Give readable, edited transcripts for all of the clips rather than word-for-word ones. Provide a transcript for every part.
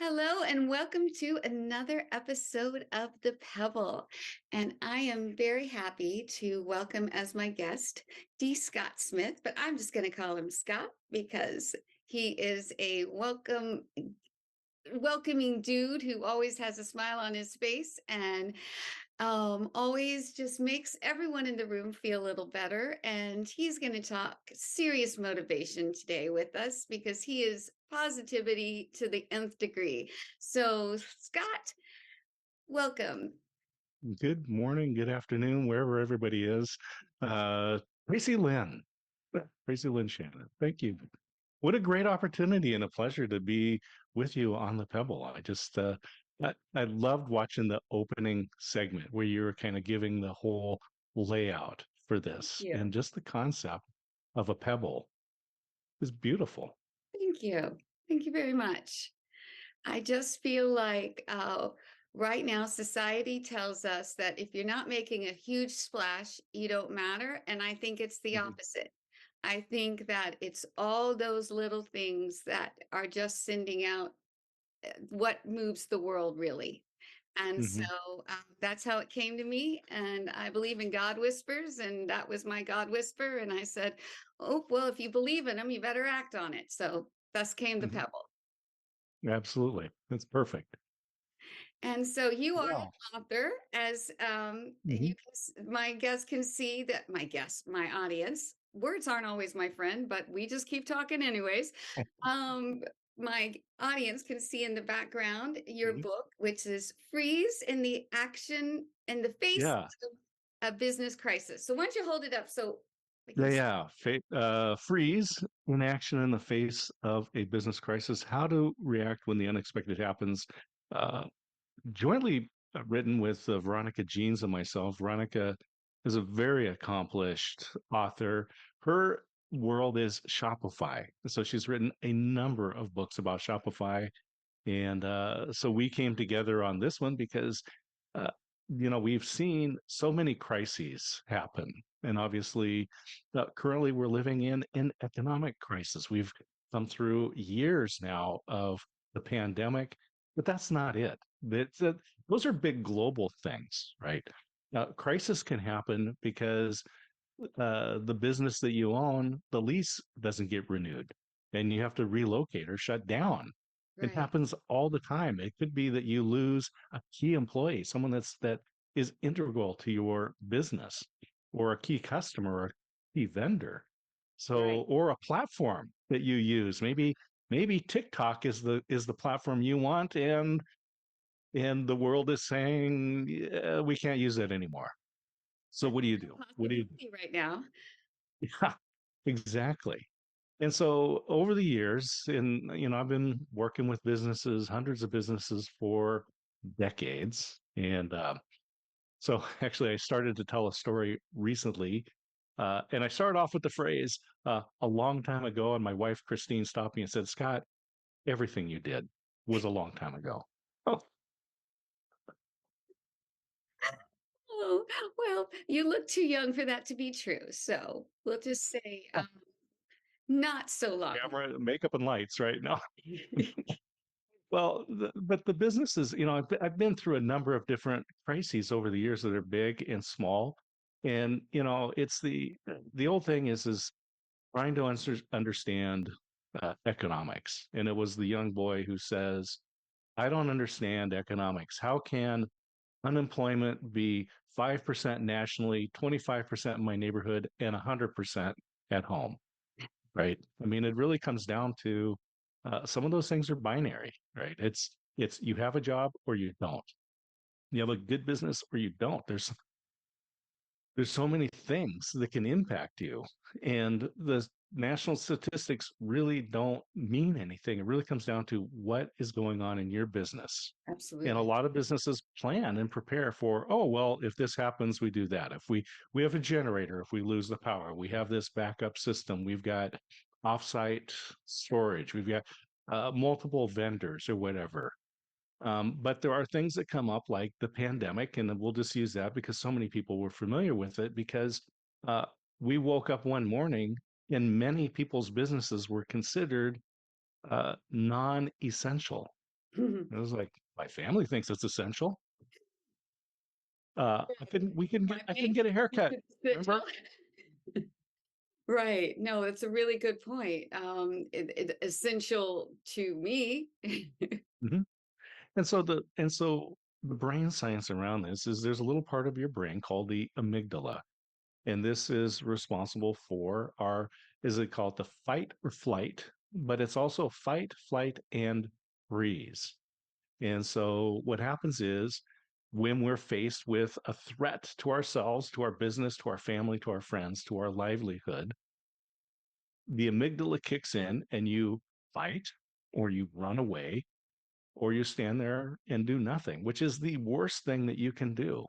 Hello, and welcome to another episode of The Pebble. And I am very happy to welcome as my guest D. Scott Smith, but I'm just going to call him Scott because he is a welcoming dude who always has a smile on his face and always just makes everyone in the room feel a little better. And he's going to talk serious motivation today with us because he is positivity to the nth degree. So, Scott, welcome. Good morning, good afternoon, wherever everybody is. Tracy Lynn, Tracy Lynn Shannon, thank you. What a great opportunity and a pleasure to be with you on the Pebble. I loved watching the opening segment where you were kind of giving the whole layout for this, Yeah. and just the concept of a pebble is beautiful. Thank you. Thank you very much. I just feel like right now society tells us that if you're not making a huge splash, you don't matter. And I think it's the Mhm. opposite. I think that it's all those little things that are just sending out what moves the world really. And Mhm. so that's how it came to me. And I believe in God whispers, and that was my God whisper. And I said, oh, well, if you believe in them, you better act on it. So thus came the Mhm. pebble. Absolutely, that's perfect. And so you are an Wow. author, as Mhm. my guests can see that my audience, words aren't always my friend, but we just keep talking anyways. Um, my audience can see in the background your Mhm. book, which is Freeze in the Action in the Face Yeah. of a Business Crisis. So why don't you hold it up so we can see? Yeah, freeze in action in the face of a business crisis. How to react when the unexpected happens. Uh, Jointly written with Veronica Jeans and myself. Veronica is a very accomplished author. Her world is Shopify. So she's written a number of books about Shopify. And so we came together on this one because, uh, we've seen so many crises happen. And obviously, currently we're living in an economic crisis. We've come through years now of the pandemic, but that's not it. Those are big global things, right? Crisis can happen because the business that you own, the lease doesn't get renewed and you have to relocate or shut down. It Right, happens all the time. It could be that you lose a key employee, someone that is integral to your business, or a key customer or a key vendor. So, right, or a platform that you use. Maybe TikTok is the platform you want, and the world is saying, yeah, we can't use it anymore. So that's what do you a do? What do you do? possibility right now. Yeah, exactly. And so over the years, and I've been working with businesses, hundreds of businesses for decades. And so actually, I started to tell a story recently. And I started off with the phrase a long time ago. And my wife, Christine, stopped me and said, Scott, everything you did was a long time ago. Oh, Oh, well, you look too young for that to be true. So we'll just say not so long. camera, makeup, and lights, right? No. Well, but the businesses, I've been through a number of different crises over the years that are big and small. And, it's the old thing is trying to understand economics. And it was the young boy who says, I don't understand economics. How can unemployment be 5% nationally, 25% in my neighborhood, and 100% at home? Right. I mean, it really comes down to some of those things are binary, right? It's you have a job or you don't. You have a good business or you don't. There's so many things that can impact you, and the national statistics really don't mean anything. It really comes down to what is going on in your business. And a Absolutely. lot of businesses plan and prepare for, oh, well, if this happens, we do that. If we have a generator, if we lose the power, we have this backup system. We've got offsite storage. We've got multiple vendors or whatever. But there are things that come up like the pandemic, and we'll just use that because so many people were familiar with it because uh, we woke up one morning and many people's businesses were considered non-essential. It was like, my family thinks it's essential. My I couldn't bank get a haircut. is essential. Remember? Right. No, it's a really good point. Essential to me. Mhm. And so the brain science around this is there's a little part of your brain called the amygdala. And this is responsible for our, is it called the fight or flight? But it's also fight, flight, and freeze. And so what happens is when we're faced with a threat to ourselves, to our business, to our family, to our friends, to our livelihood, the amygdala kicks in and you fight or you run away or you stand there and do nothing, which is the worst thing that you can do.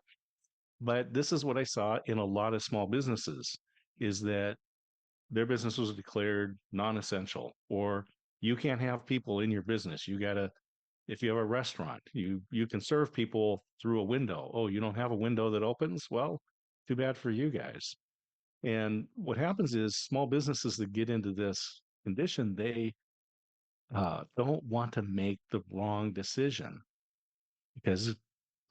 But this is what I saw in a lot of small businesses is that their business was declared non-essential, or you can't have people in your business. You got to, if you have a restaurant, you can serve people through a window. Oh, you don't have a window that opens? Well, too bad for you guys. And what happens is small businesses that get into this condition, they don't want to make the wrong decision because it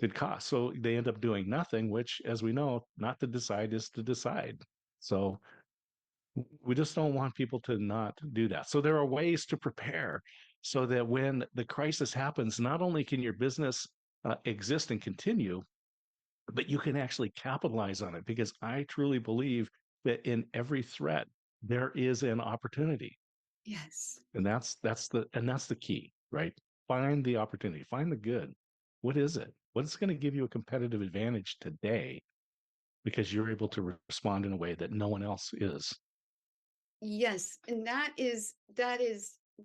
could cost. So they end up doing nothing, which, as we know, not to decide is to decide. So we just don't want people to not do that. So there are ways to prepare so that when the crisis happens, not only can your business exist and continue, but you can actually capitalize on it because I truly believe that in every threat, there is an opportunity. Yes. And that's the key, right? Find the opportunity, find the good. What is it? What's going to give you a competitive advantage today because you're able to respond in a way that no one else is? Yes, and that is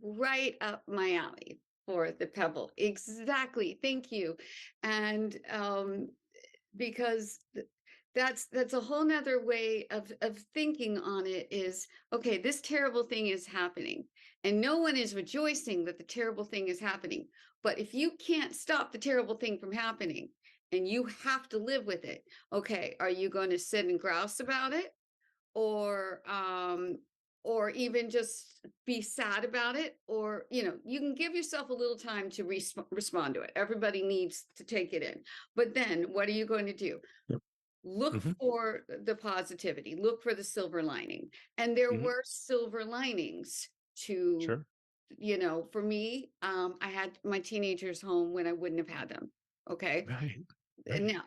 right up my alley for the pebble. Exactly. Thank you. And because that's a whole nother way of thinking on it is okay, this terrible thing is happening and no one is rejoicing that the terrible thing is happening. But if you can't stop the terrible thing from happening and you have to live with it, okay, are you going to sit and grouse about it? Or or even just be sad about it, or you can give yourself a little time to respond to it. Everybody needs to take it in, but then what are you going to do? Yep. Look Hmm. for the positivity, look for the silver lining. And there Hmm. were silver linings to, Sure. for me, I had my teenagers home when I wouldn't have had them. Okay. Right. And Right. now,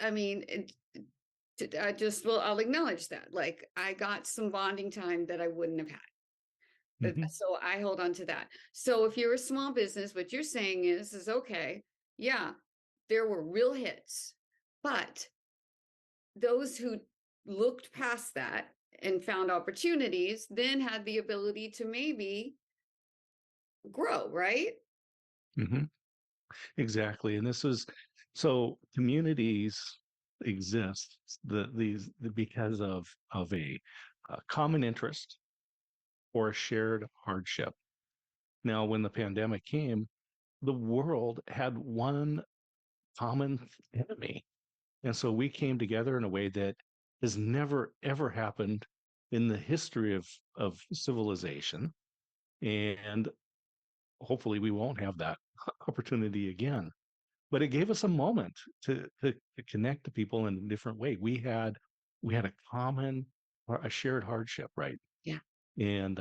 I mean, I just will, I'll acknowledge that. Like I got some bonding time that I wouldn't have had. Hmm. So I hold on to that. So if you're a small business, what you're saying is okay, yeah, there were real hits, but those who looked past that and found opportunities then had the ability to maybe grow, right? Hmm. Exactly. And this is so communities exist because of a common interest or a shared hardship. Now, when the pandemic came, the world had one common enemy. And so we came together in a way that has never, ever happened in the history of civilization. And hopefully we won't have that opportunity again. But it gave us a moment to connect to people in a different way. We had a common or a shared hardship, right? Yeah. And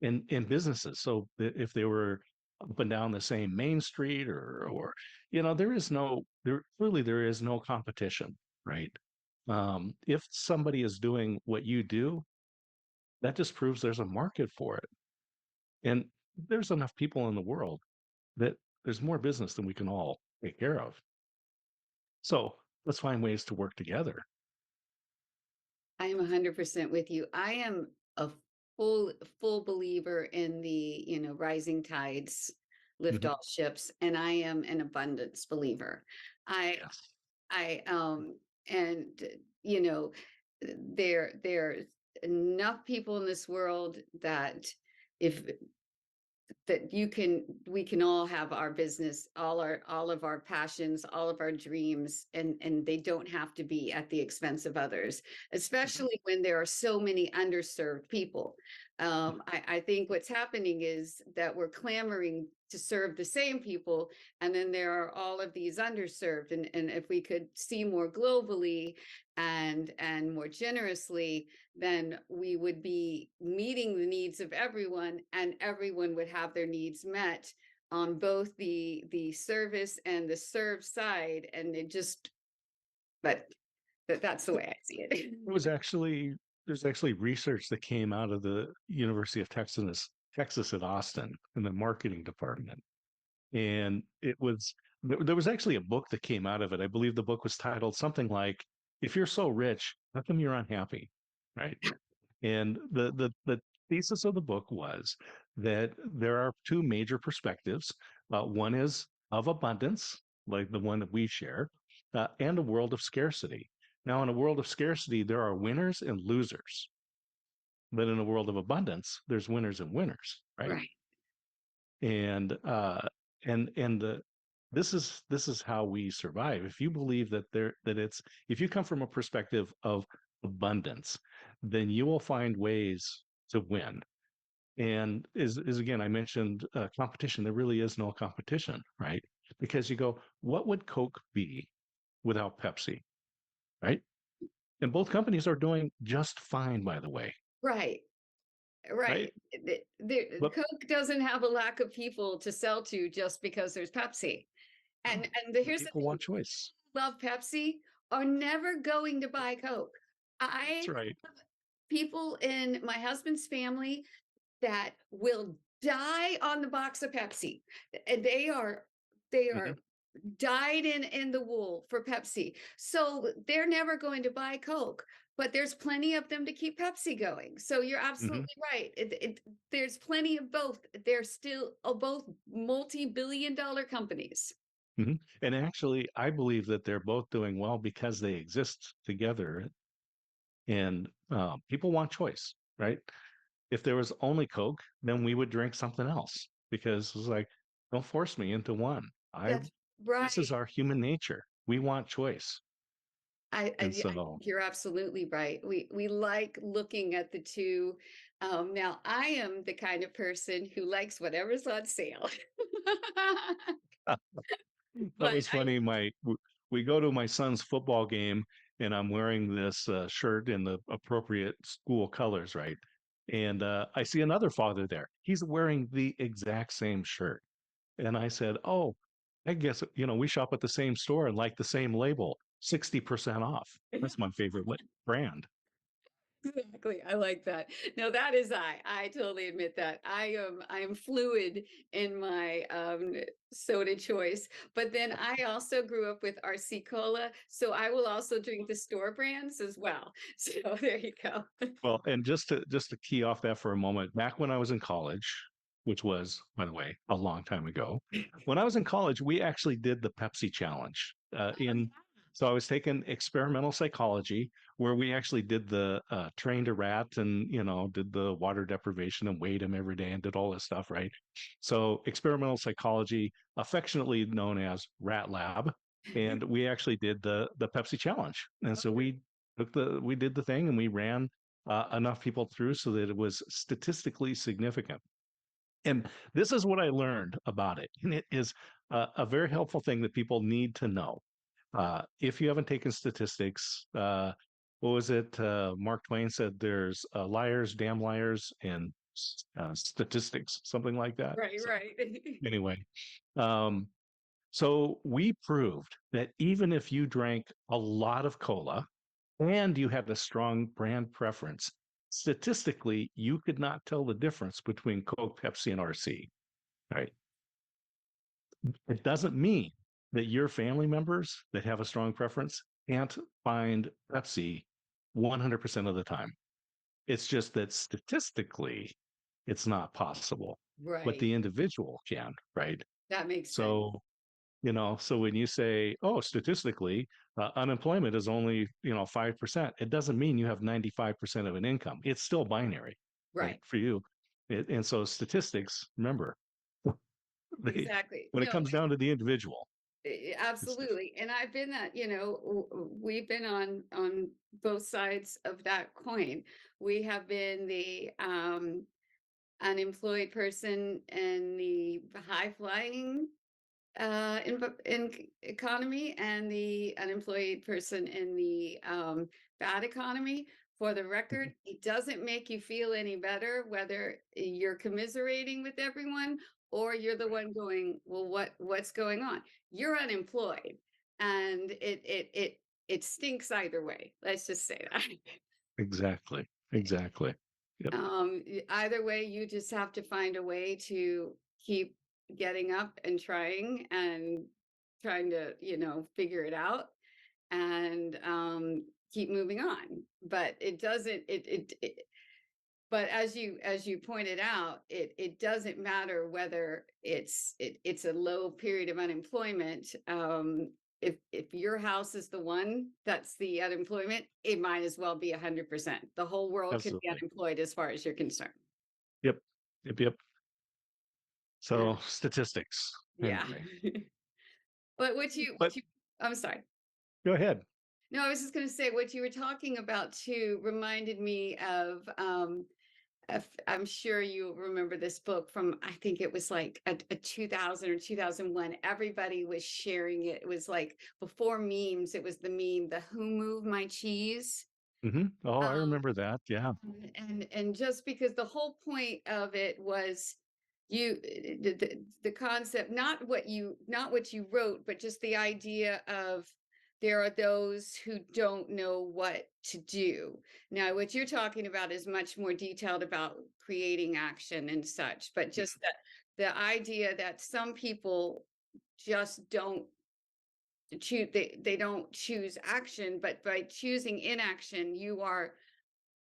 in businesses. So if they were up and down the same main street or there is no competition, right? If somebody is doing what you do, that just proves there's a market for it. And there's enough people in the world that there's more business than we can all take care of. So let's find ways to work together. I am 100% with you. I am a full believer in the, rising tides lift Mhm. all ships, and I am an abundance believer. I Yes. I and you know there's enough people in this world that if that you can we can all have our business, all of our passions, all of our dreams, and they don't have to be at the expense of others, Mhm. especially when there are so many underserved people. I think what's happening is that we're clamoring to serve the same people, and then there are all of these underserved, and if we could see more globally and more generously, then we would be meeting the needs of everyone, and everyone would have their needs met on both the service and the serve side, and it just but that's the way I see it. There was actually there's actually research that came out of the University of Texas at Austin in the marketing department. And there was actually a book that came out of it. I believe the book was titled something like "If You're So Rich, How Come You're Unhappy?" Right? And the thesis of the book was that there are two major perspectives. One is of abundance, like the one that we share, and a world of scarcity. Now, in a world of scarcity, there are winners and losers, but in a world of abundance, there's winners and winners, right? Right. And the this is how we survive. If you believe that it's if you come from a perspective of abundance, then you will find ways to win. And is again, I mentioned competition. There really is no competition, right? Because you go, what would Coke be without Pepsi, right? And both companies are doing just fine, by the way, Right. right? Right. But Coke doesn't have a lack of people to sell to just because there's Pepsi. no, Here's the people thing: want choice. love Pepsi are never going to buy Coke. That's I right. People in my husband's family that will die on the box of Pepsi. And they Hmm. are dyed in the wool for Pepsi. So they're never going to buy Coke, but there's plenty of them to keep Pepsi going. So you're Hmm. absolutely right. There's plenty of both. They're still both multi-billion-dollar companies. Hmm. And actually, I believe that they're both doing well because they exist together. And people want choice, right? If there was only Coke, then we would drink something else because it's like, don't force me into one. I That's This is right. our human nature. We want choice. And Yeah, I so, think you're absolutely right. We like looking at the two. Now, I am the kind of person who likes whatever's on sale. that But was funny. We go to my son's football game, and I'm wearing this shirt in the appropriate school colors, right? And I see another father there. He's wearing the exact same shirt, and I said, "Oh, I guess we shop at the same store and like the same label, 60% off. That's my favorite brand." exactly, I like that. No, that is I totally admit that. I am fluid in my soda choice, but then I also grew up with RC Cola, so I will also drink the store brands as well. So there you go. Well, and just to key off that for a moment, back when I was in college, which was, by the way, a long time ago, when I was in college, we actually did the Pepsi challenge. So I was taking experimental psychology, where we actually did the trained a rat and did the water deprivation and weighed him every day and did all this stuff, right? So experimental psychology, affectionately known as Rat Lab, and we actually did the Pepsi challenge, and so we did the thing and we ran enough people through so that it was statistically significant. And this is what I learned about it. And it is a very helpful thing that people need to know. If you haven't taken statistics, what was it? Mark Twain said there's liars, damn liars, and statistics, something like that. Right, So, right. anyway, um, so we proved that even if you drank a lot of cola, and you had a strong brand preference, statistically, you could not tell the difference between Coke, Pepsi, and RC, right? It doesn't mean that your family members that have a strong preference can't find Pepsi 100% of the time. It's just that statistically, it's not possible, but Right. the individual can, right? That makes sense. So so when you say, oh, statistically, unemployment is only, 5%, it doesn't mean you have 95% of an income. It's still binary, right? Right. For you. And so statistics, remember, they, Exactly. when it No, comes down to the individual, it's different. absolutely. And I've been that, we've been on both sides of that coin. We have been the unemployed person in the high flying economy and the unemployed person in the bad economy. For the record, Mhm. it doesn't make you feel any better whether you're commiserating with everyone or you're the one going, well, what's going on? You're unemployed, and it stinks either way. Let's just say that. Exactly. Exactly. Yep. Either way, you just have to find a way to keep getting up and trying to, figure it out and keep moving on. But it doesn't, but as you pointed out, it doesn't matter whether it's a low period of unemployment. If your house is the one that's the unemployment, it might as well be 100%. The whole world could be Absolutely. unemployed as far as you're concerned. Yep. Yep. Yep. Uh, So statistics. yeah. Anyway, But what but you I'm sorry. go ahead. No, I was just going to say what you were talking about too reminded me of I'm sure you remember this book from, I think it was like a 2000 or 2001. Everybody was sharing it. It was like before memes, it was the meme, the Who Moved My Cheese? Oh, I Um, remember that. Yeah. and just because the whole point of it was the concept, not what you wrote, but just the idea of there are those who don't know what to do. Now what you're talking about is much more detailed about creating action and such, but Mhm. just the idea that some people just don't choose, they don't choose action, but by choosing inaction you are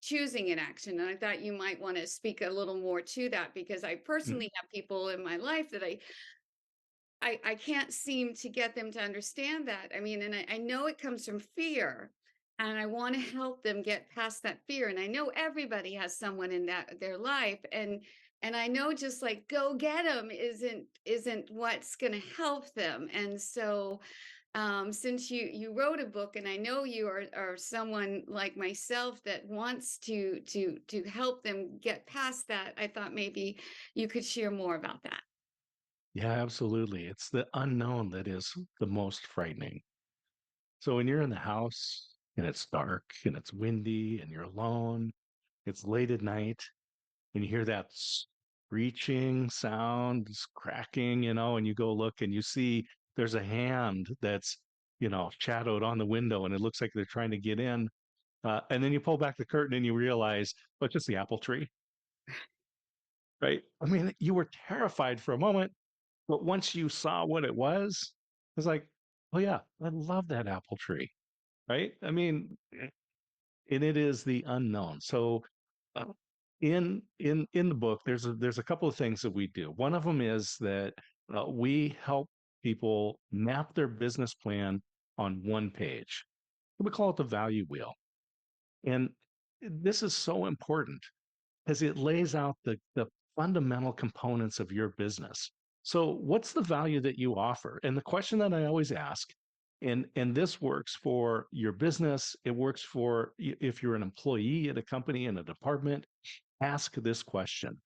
choosing an action. And I thought you might want to speak a little more to that, because I Mhm. personally have people in my life that I can't seem to get them to understand that. I mean, and I know it comes from fear, and I want to help them get past that fear. And I know everybody has someone in that their life, and I know just like go get them isn't what's going to help them. And so since you wrote a book, and I know you are someone like myself that wants to help them get past that, I thought maybe you could share more about that. Yeah, absolutely. It's the unknown that is the most frightening. So when you're in the house and it's dark and it's windy and you're alone, it's late at night and you hear that screeching sound, this cracking, and you go look and you see there's a hand that's, shadowed on the window and it looks like they're trying to get in. And then you pull back the curtain and you realize, oh, it's just the apple tree, right? I mean, you were terrified for a moment, but once you saw what it was, it's like, oh yeah, I love that apple tree, right? I mean, and it is the unknown. So, uh, in the book, there's a couple of things that we do. One of them is that we help people map their business plan on one page. We call it the value wheel, and this is so important because it lays out the fundamental components of your business. So, what's the value that you offer? And the question that I always ask, and this works for your business, it works for if you're an employee at a company in a department, ask this question.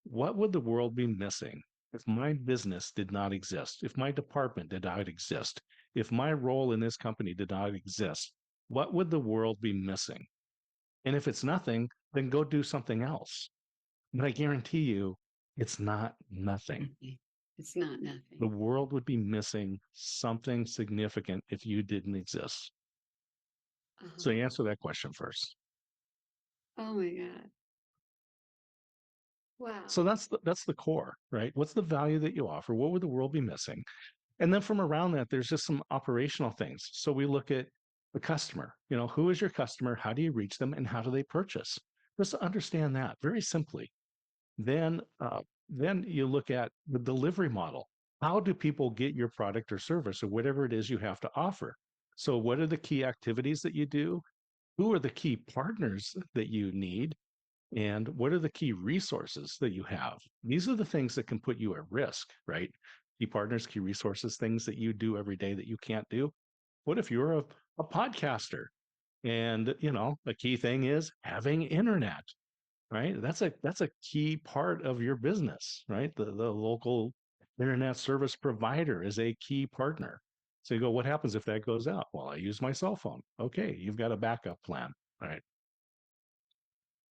What would the world be missing if my business did not exist? If my department did not exist? If my role in this company did not exist? What would the world be missing? And if it's nothing, then go do something else. But I guarantee you, it's not nothing. Nothing. It's not The nothing. world would be missing something significant if you didn't exist. So Uh-huh. you answer that question first. Oh my God. So Wow. that's the core, right? What's the value that you offer? What would the world be missing? And then from around that, there's just some operational things. So we look at the customer. Who is your customer? How do you reach them? And how do they purchase? Just to understand that very simply. Then, then you look at the delivery model. How do people get your product or service or whatever it is you have to offer? So, what are the key activities that you do? Who are the key partners that you need? And what are the key resources that you have? These are the things that can put you at risk, right? Key partners, key resources, things that you do every day that you can't do. What if you're a podcaster? And, a key thing is having internet. right? That's a key part of your business, right? The local internet service provider is a key partner. So you go, what happens if that goes out? Well, I use my cell phone. Okay, you've got a backup plan, right?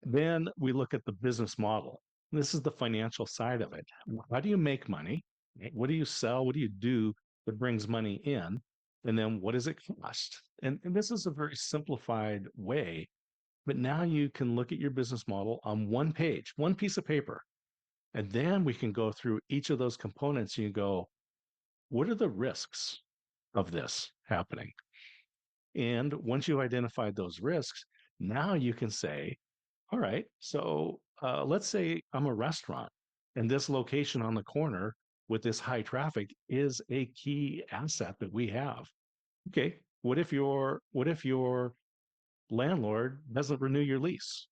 Then we look at the business model. This is the financial side of it. How do you make money? Right? What do you sell? What do you do that brings money in? And then what does it cost? And this is a very simplified way, but now you can look at your business model on one page, one piece of paper. And then we can go through each of those components and you go, what are the risks of this happening? And once you've identified those risks, now you can say, all right, so let's say I'm a restaurant and this location on the corner with this high traffic is a key asset that we have. Okay, what if your landlord doesn't renew your lease?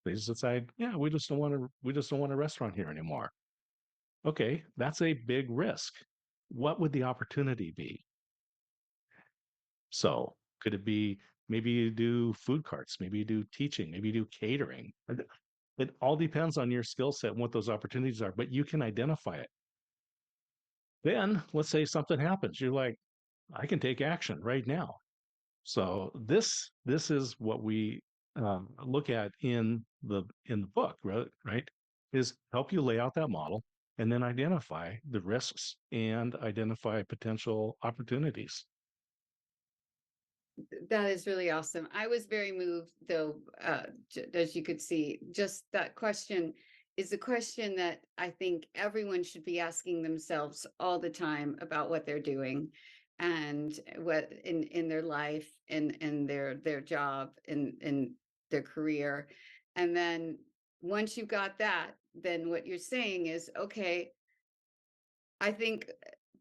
They just decide, yeah, we just don't want a restaurant here anymore. Okay, that's a big risk. What would the opportunity be? So could it be maybe you do food carts, maybe you do teaching, maybe you do catering. It all depends on your skill set and what those opportunities are, but you can identify it. Then let's say something happens. You're like, I can take action right now. So this is what we look at in the book, right? Right? Is help you lay out that model and then identify the risks and identify potential opportunities. That is really awesome. I was very moved, though, as you could see, just that question is a question that I think everyone should be asking themselves all the time about what they're doing and what in their life and their job and their career. And then once you got that, then what you're saying is, okay, I think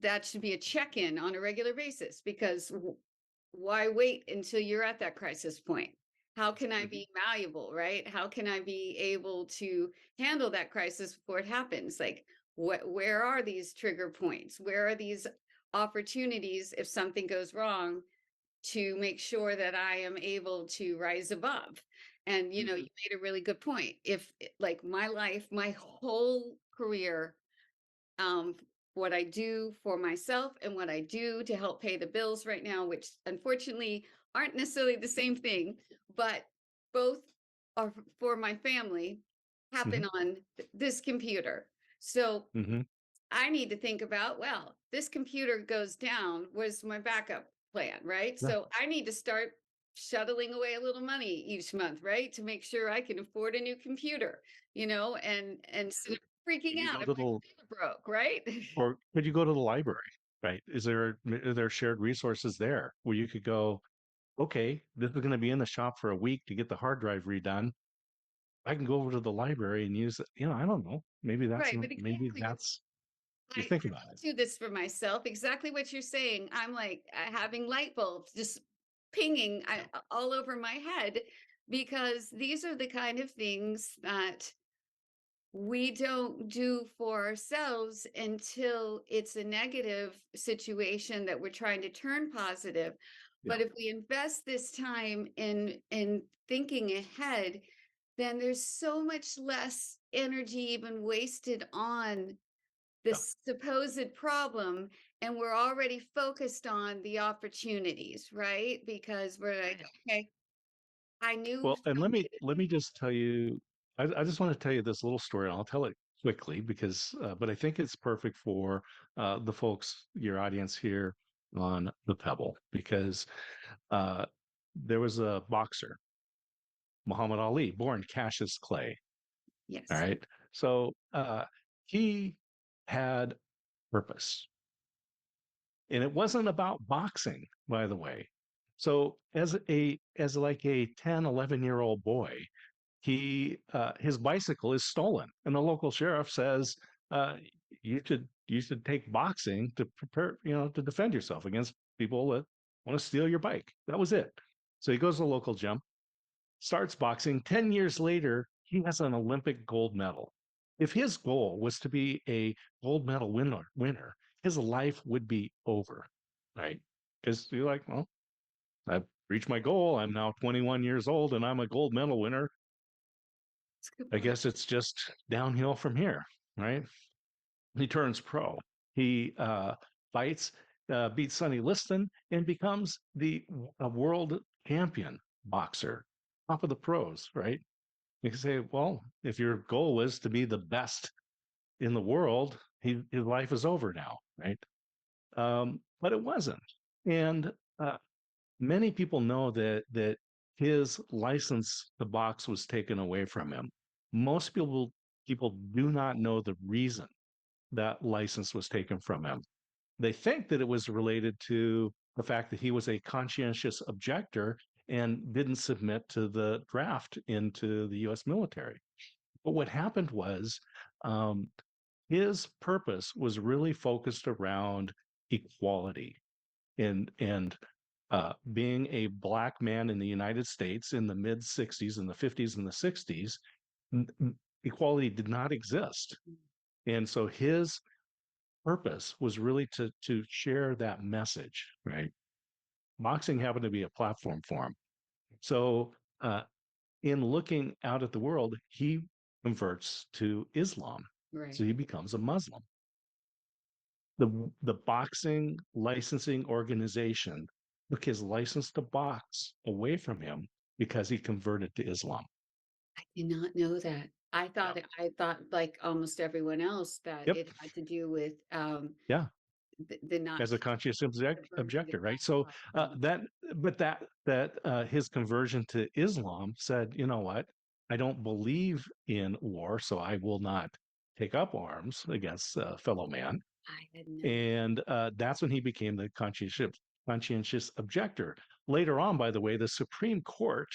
that should be a check-in on a regular basis because why wait until you're at that crisis point? How can I Mhm. be malleable, right? How can I be able to handle that crisis before it happens? Like, where are these trigger points? Where are these opportunities if something goes wrong to make sure that I am able to rise above? And Mhm. you made a really good point. If like my life, my whole career, um, what I do for myself and what I do to help pay the bills right now, which unfortunately aren't necessarily the same thing, but both are for my family, Mhm. happen on this computer. So Mhm. I need to think about, well, this computer goes down, where's my backup plan, right? Yeah. So I need to start shuttling away a little money each month, right? To make sure I can afford a new computer, and instead of freaking Could you out go if to my the computer broke, right? or could you go to the library, right? Are there shared resources there where you could go, okay, this is going to be in the shop for a week to get the hard drive redone. I can go over to the library and use it. I don't know. Maybe that's Right, but maybe exactly, that's you I think about it. do this for myself, exactly what you're saying. I'm like having light bulbs just pinging all over my head because these are the kind of things that we don't do for ourselves until it's a negative situation that we're trying to turn positive. Yeah. But if we invest this time in thinking ahead, then there's so much less energy even wasted on the Yeah. supposed problem, and we're already focused on the opportunities, right? Because we're like, okay, I knew Well, and let me something. let me just tell you, I just want to tell you this little story, and I'll tell it quickly because, but I think it's perfect for the folks, your audience here on the Pebble, because uh, there was a boxer, Muhammad Ali, born Cassius Clay. All Yes. right, so he had purpose, and it wasn't about boxing, by the way. So as like a 10, 11-year old boy, his bicycle is stolen, and the local sheriff says uh, you should take boxing to prepare, to defend yourself against people that want to steal your bike. That was it. So he goes to the local gym, starts boxing. 10 years later, he has an Olympic gold medal. If his goal was to be a gold medal winner, his life would be over, right? Because you're like, well, I've reached my goal. I'm now 21 years old and I'm a gold medal winner. That's a good I point. guess it's just downhill from here, right? He turns pro. He fights, beats Sonny Liston, and becomes the a world champion boxer, top of the pros, right? You can say, well, if your goal is to be the best in the world, his life is over now, right? But it wasn't. And many people know that his license to box was taken away from him. Most people do not know the reason that license was taken from him. They think that it was related to the fact that he was a conscientious objector and didn't submit to the draft into the U.S. military. But what happened was um, his purpose was really focused around equality and being a black man in the United States in the mid 60s and the 50s and the 60s, equality did not exist. And so his purpose was really to share that message, right? Boxing happened to be a platform for him. So uh, in looking out at the world, he converts to Islam. Right. So he becomes a Muslim. The boxing licensing organization took his license to box away from him because he converted to Islam. I did not know that. Yeah. I thought like almost everyone else that Yep. it had to do with Yeah. the not As a conscious conversion to objector, right? So Islam. that his conversion to Islam said, you know what? I don't believe in war, so I will not take up arms against a fellow man. I had no And that's when he became the conscientious objector. Later on, by the way, the Supreme Court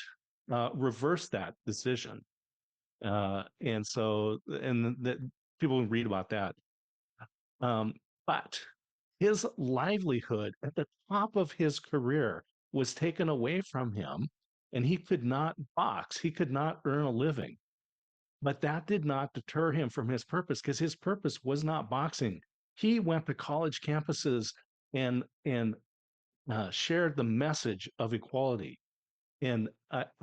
reversed that decision, and that people read about that. But his livelihood at the top of his career was taken away from him, and he could not box. He could not earn a living. But that did not deter him from his purpose because his purpose was not boxing. He went to college campuses and shared the message of equality. And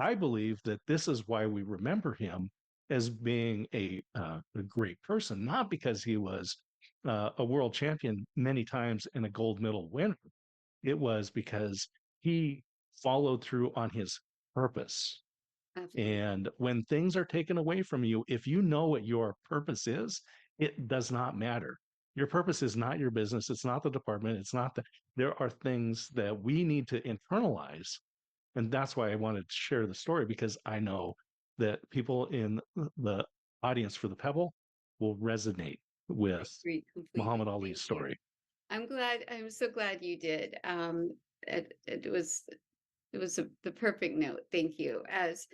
I believe that this is why we remember him as being a great person, not because he was a world champion many times and a gold medal winner. It was because he followed through on his purpose. absolutely. And when things are taken away from you, if you know what your purpose is, it does not matter. Your purpose is not your business. It's not the department. It's not the, there are things that we need to internalize. And that's why I wanted to share the story because I know that people in the audience for the Pebble will resonate I with agree completely. Muhammad Ali's Thank you. story. I'm so glad you did. It was the perfect note. Thank you. As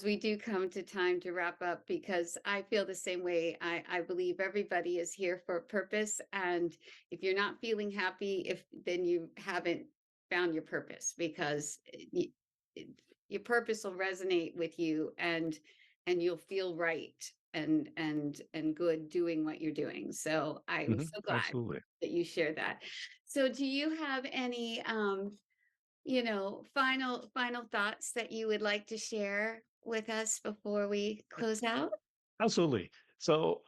we do come to time to wrap up, because I feel the same way. I believe everybody is here for a purpose, and if you're not feeling happy, if then you haven't found your purpose, because it- your purpose will resonate with you, and you'll feel right and good doing what you're doing. So I'm so glad Absolutely. that you shared that. So do you have any final thoughts that you would like to share with us before we close out? Absolutely. So,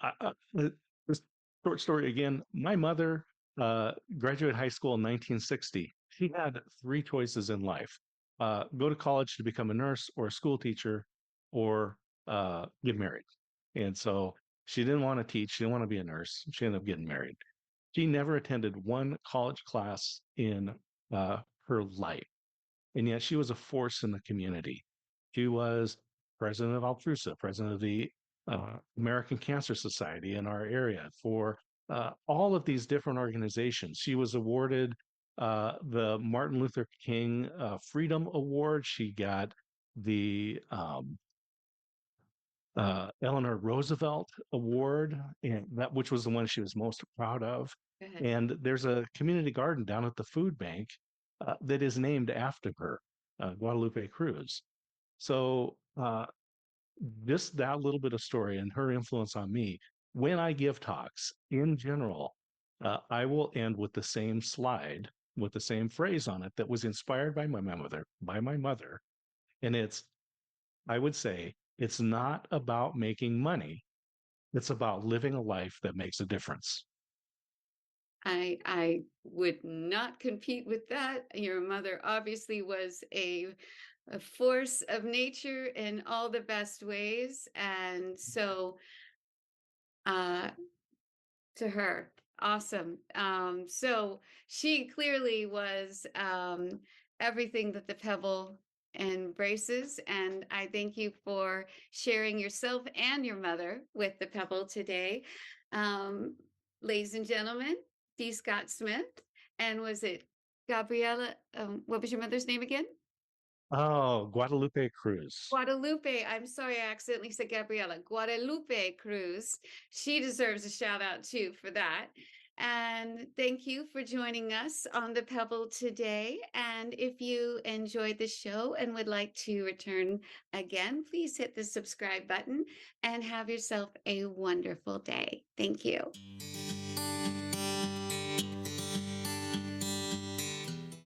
this short story again. My mother graduated high school in 1960. She had three choices in life: go to college to become a nurse, or a school teacher, or get married. And so she didn't want to teach. She didn't want to be a nurse. She ended up getting married. She never attended one college class in her life, and yet she was a force in the community. She was president of Altrusa, president of the American Cancer Society in our area, for all of these different organizations. She was awarded the Martin Luther King Freedom Award. She got the Eleanor Roosevelt Award, and that which was the one she was most proud of. Go ahead. And there's a community garden down at the food bank that is named after her, Guadalupe Cruz. So just that little bit of story and her influence on me. When I give talks in general, I will end with the same slide with the same phrase on it that was inspired by my mother, and it's, I would say, It's not about making money. It's about living a life that makes a difference. I would not compete with that. Your mother obviously was a force of nature in all the best ways, and so uh, to her, awesome. So she clearly was everything that the Pebble embraces, and I thank you for sharing yourself and your mother with the Pebble today. Um, Ladies and gentlemen, D. Scott Smith, and was it Gabriella? What was your mother's name again? Oh, Guadalupe Cruz. Guadalupe, I'm sorry, I accidentally said Gabriella. Guadalupe Cruz. She deserves a shout out too for that. And thank you for joining us on the Pebble today. And if you enjoyed the show and would like to return again, please hit the subscribe button and have yourself a wonderful day. Thank you.